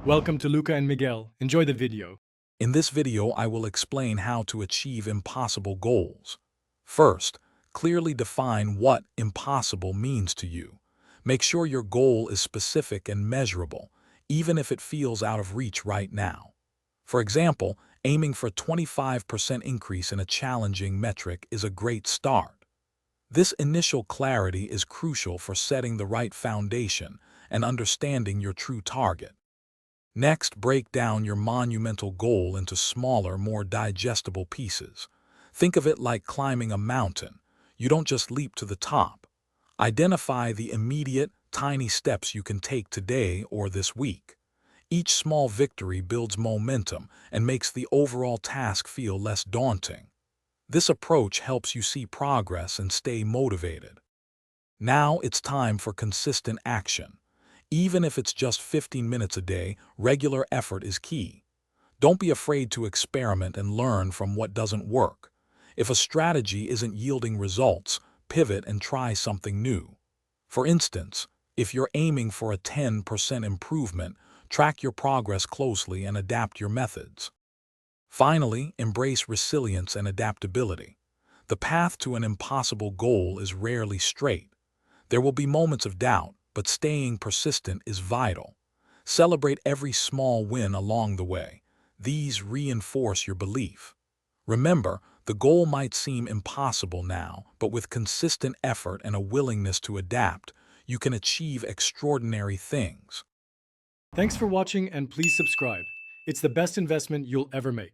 Welcome to Luca and Miguel. Enjoy the video. In this video, I will explain how to achieve impossible goals. First, clearly define what impossible means to you. Make sure your goal is specific and measurable, even if it feels out of reach right now. For example, aiming for a 25% increase in a challenging metric is a great start. This initial clarity is crucial for setting the right foundation and understanding your true target. Next, break down your monumental goal into smaller, more digestible pieces. Think of it like climbing a mountain. You don't just leap to the top. Identify the immediate, tiny steps you can take today or this week. Each small victory builds momentum and makes the overall task feel less daunting. This approach helps you see progress and stay motivated. Now it's time for consistent action. Even if it's just 15 minutes a day, regular effort is key. Don't be afraid to experiment and learn from what doesn't work. If a strategy isn't yielding results, pivot and try something new. For instance, if you're aiming for a 10% improvement, track your progress closely and adapt your methods. Finally, embrace resilience and adaptability. The path to an impossible goal is rarely straight. There will be moments of doubt, but staying persistent is vital. Celebrate every small win along the way. These reinforce your belief. Remember, the goal might seem impossible now, but with consistent effort and a willingness to adapt, you can achieve extraordinary things. Thanks for watching and please subscribe. It's the best investment you'll ever make.